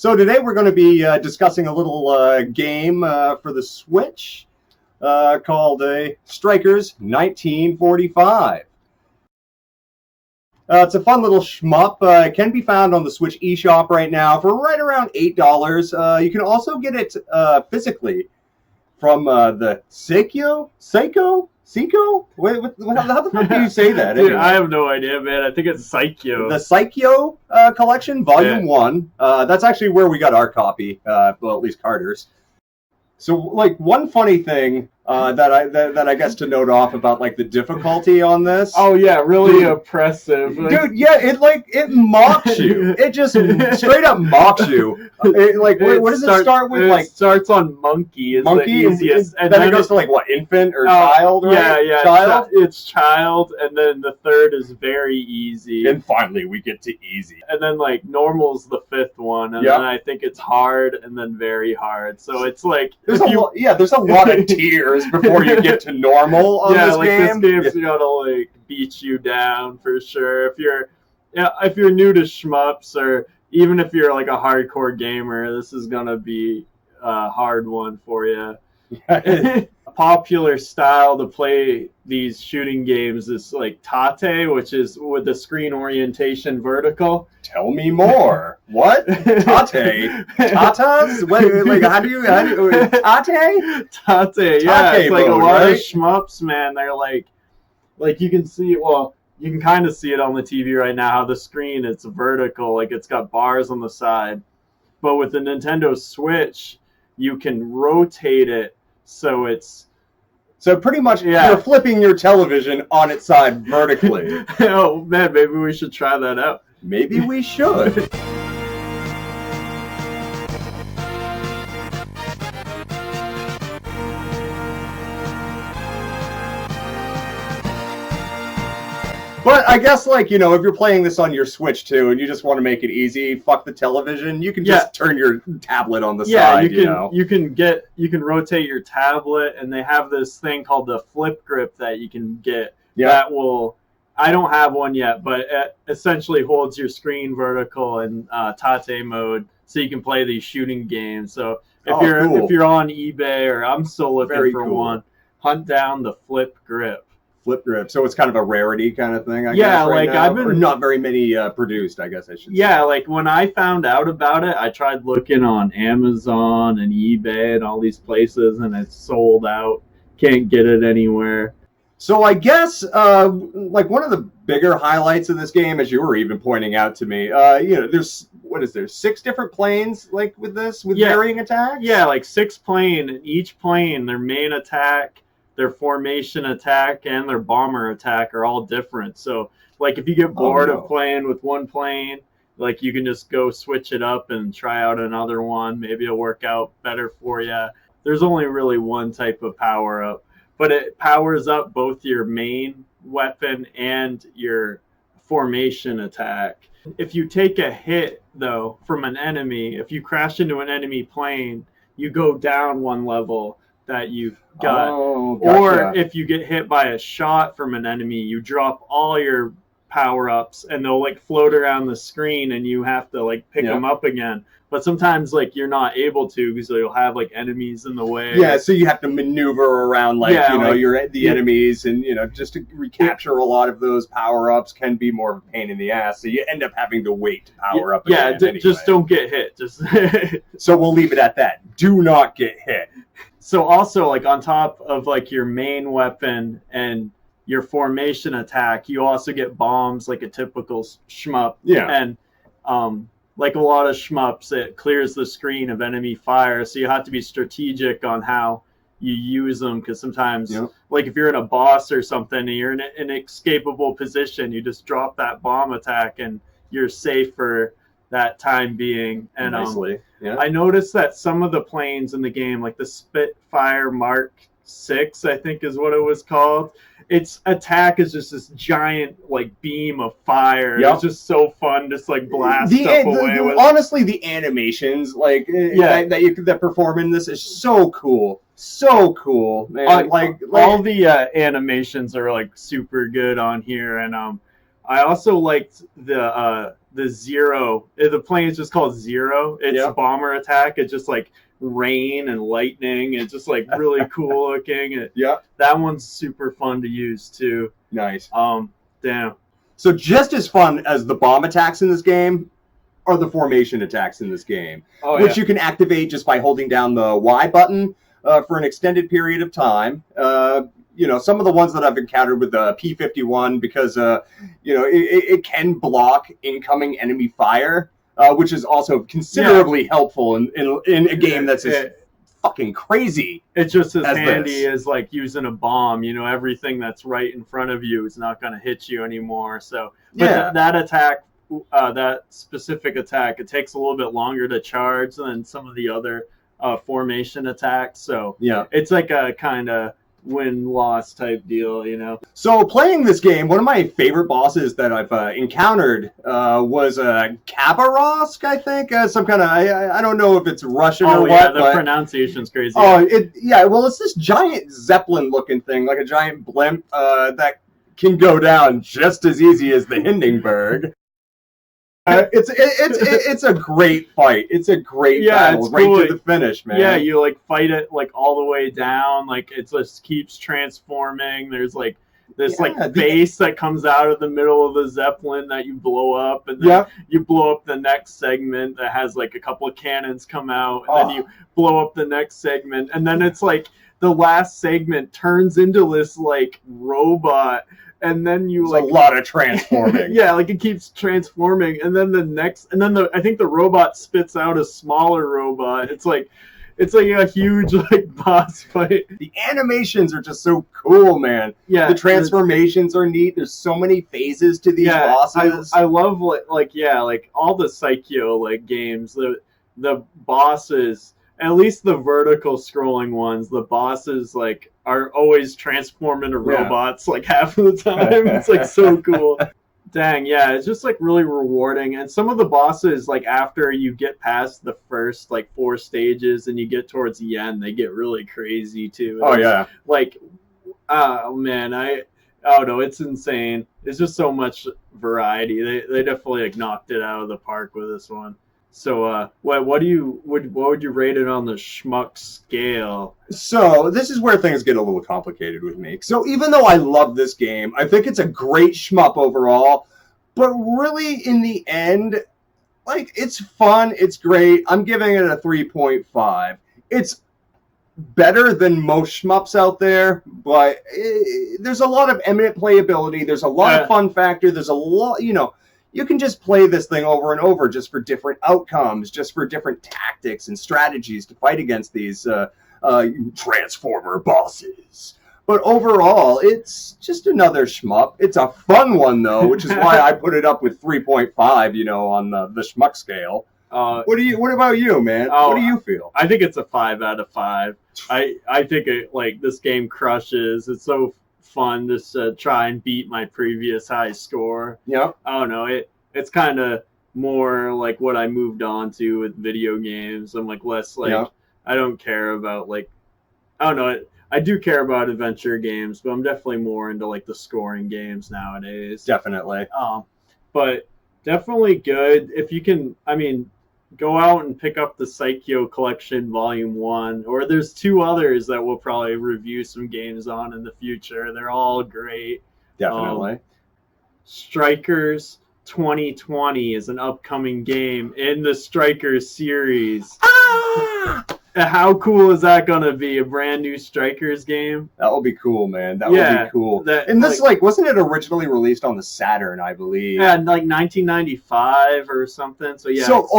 So today we're going to be discussing a little game for the Switch called Strikers 1945. It's a fun little shmup. It can be found on the Switch eShop right now for right around $8. You can also get it physically from the Seiko? Wait, how the fuck do you say that? Dude, anyway? I have no idea, man. I think it's Seiko. The Seiko collection, Volume 1. That's actually where we got our copy, well, at least Carter's. So, like, one funny thing that I guess to note off about, like, the difficulty on this. Oh, yeah, really oppressive. Dude, yeah, it mocks you. It just straight up mocks you. What does it start with? It starts on monkey. Is Monkey, the easiest. and then it goes to, like, what, infant or child, right? Yeah. Child? It's child, and then the third is very easy. And finally, we get to easy. And then, like, normal's the fifth one, and then I think it's hard, and then very hard. So it's like... There's a lot of tiers before you get to normal on this game. This game's gonna like beat you down for sure. If you're new to shmups, or even if you're like a hardcore gamer, this is gonna be a hard one for you. A popular style to play these shooting games is like tate, which is with the screen orientation vertical. Tell me more. What? Tate? Tatas? Like how do you tate? Tate, yeah. It's like mode, a lot right? of shmups, man. They're like you can see. Well, you can kind of see it on the TV right now. How the screen it's vertical, like it's got bars on the side. But with the Nintendo Switch, you can rotate it so it's. So pretty much you're flipping your television on its side vertically. Oh man, maybe we should try that out. Maybe we should. But I guess, like, you know, if you're playing this on your Switch too, and you just want to make it easy, fuck the television, you can just turn your tablet on the side. You can rotate your tablet, and they have this thing called the flip grip that you can get. Yeah. That will. I don't have one yet, but it essentially holds your screen vertical in tate mode, so you can play these shooting games. So if you're on eBay, or I'm still looking for one, hunt down the flip grip. Flip grip. So it's kind of a rarity kind of thing, I guess. Right now. I've been or not very many produced, I guess I should say. Yeah, like when I found out about it, I tried looking on Amazon and eBay and all these places, and it's sold out. Can't get it anywhere. So I guess, like one of the bigger highlights of this game, as you were even pointing out to me, there's 6 different planes, like with this, with varying attacks? Yeah, like 6 planes. Each plane, their main attack, their formation attack, and their bomber attack are all different. So, like, if you get bored of playing with one plane, like, you can just go switch it up and try out another one. Maybe it'll work out better for you. There's only really one type of power-up, but it powers up both your main weapon and your formation attack. If you take a hit, though, from an enemy, if you crash into an enemy plane, you go down one level that you've got. Oh, gotcha. Or if you get hit by a shot from an enemy, you drop all your power-ups, and they'll like float around the screen, and you have to like pick them up again. But sometimes like you're not able to, because you'll have like enemies in the way. Yeah, so you have to maneuver around the enemies, and just to recapture a lot of those power-ups can be more of a pain in the ass. So you end up having to wait to power up. Yeah, just don't get hit. Just so we'll leave it at that. Do not get hit. So also, like, on top of like your main weapon and your formation attack, you also get bombs, like a typical shmup. Yeah. And like a lot of shmups, it clears the screen of enemy fire, so you have to be strategic on how you use them, because sometimes, like if you're in a boss or something and you're in an inescapable position, you just drop that bomb attack and you're safe for that time being. And I noticed that some of the planes in the game, like the Spitfire Mark 6, I think is what it was called, its attack is just this giant like beam of fire. It's just so fun, just like blast stuff away with. Honestly, the animations that perform in this is so cool, man. All the animations are like super good on here, and I also liked the Zero. The plane is just called Zero. It's a bomber attack. It's just like rain and lightning. It's just like really cool looking. That one's super fun to use too. Nice. Damn. So just as fun as the bomb attacks in this game are the formation attacks in this game, which you can activate just by holding down the Y button for an extended period of time. You know, some of the ones that I've encountered with the P-51, because, you know, it can block incoming enemy fire, which is also considerably helpful in a game that's fucking crazy. It's just as handy as like using a bomb. You know, everything that's right in front of you is not going to hit you anymore. So, but that attack, that specific attack, it takes a little bit longer to charge than some of the other formation attacks. So, it's like a kind of win-loss type deal, you know. So playing this game, one of my favorite bosses that I've encountered was Khabarovsk, I think. Some kind of, I don't know if it's Russian or what. Oh, yeah, the pronunciation's crazy. Oh, well, it's this giant Zeppelin-looking thing, like a giant blimp that can go down just as easy as the Hindenburg. It's a great fight. It's a great battle, right to the finish, man. Yeah, you like fight it like all the way down. Like it just keeps transforming. There's like this base that comes out of the middle of the Zeppelin that you blow up, and then you blow up the next segment that has like a couple of cannons come out, and then you blow up the next segment, and then it's like the last segment turns into this like robot. And then you a lot of transforming. Like it keeps transforming, and then I think the robot spits out a smaller robot. It's like a huge like boss fight. The animations are just so cool, man. Yeah, the transformations are neat. There's so many phases to these bosses. I love like all the Psycho like games. The bosses, at least the vertical scrolling ones, the bosses like are always transform into robots like half of the time. It's like so cool. Dang, it's just like really rewarding. And some of the bosses, like after you get past the first like 4 stages and you get towards the end, they get really crazy too. Like, oh man, it's insane. It's just so much variety. They definitely like knocked it out of the park with this one. So, what would you rate it on the Schmuck scale? So, this is where things get a little complicated with me. So, even though I love this game, I think it's a great shmup overall. But really, in the end, like, it's fun, it's great. I'm giving it a 3.5. It's better than most shmups out there, but there's a lot of eminent playability. There's a lot of fun factor. There's a lot, you know. You can just play this thing over and over just for different outcomes, just for different tactics and strategies to fight against these Transformer bosses. But overall, it's just another shmup. It's a fun one, though, which is why I put it up with 3.5, you know, on the Schmuck scale. What about you, man? What do you feel? I think it's a 5 out of 5. I think this game crushes. It's so fun just to try and beat my previous high score. I don't know, it's kind of more like what I moved on to with video games. I'm like less like I don't care about like I don't know, I do care about adventure games, but I'm definitely more into like the scoring games nowadays. Definitely. But definitely good if you can. I mean, go out and pick up the Psycho Collection Volume 1, or there's 2 others that we'll probably review some games on in the future. They're all great. Definitely. Strikers 2020 is an upcoming game in the Strikers series. How cool is that going to be? A brand new Strikers game? That will be cool, man. That will be cool. And this, wasn't it originally released on the Saturn, I believe? Yeah, like 1995 or something. So, yeah. So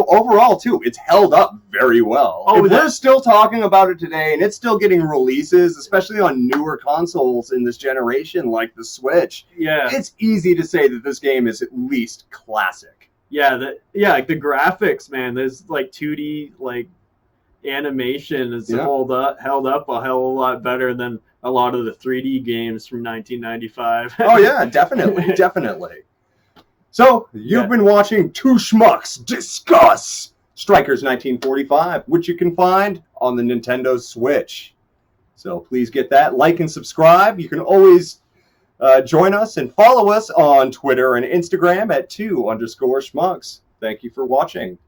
overall, too, it's held up very well. We're still talking about it today, and it's still getting releases, especially on newer consoles in this generation, like the Switch. Yeah. It's easy to say that this game is at least classic. Yeah, like the graphics, man. There's like 2D, like, animation is held up a hell of a lot better than a lot of the 3D games from 1995. Oh yeah, definitely. So you've been watching 2 Schmucks Discuss Strikers 1945, which you can find on the Nintendo Switch. So please get that, like and subscribe. You can always Join us and follow us on Twitter and Instagram at 2_Schmucks. Thank you for watching.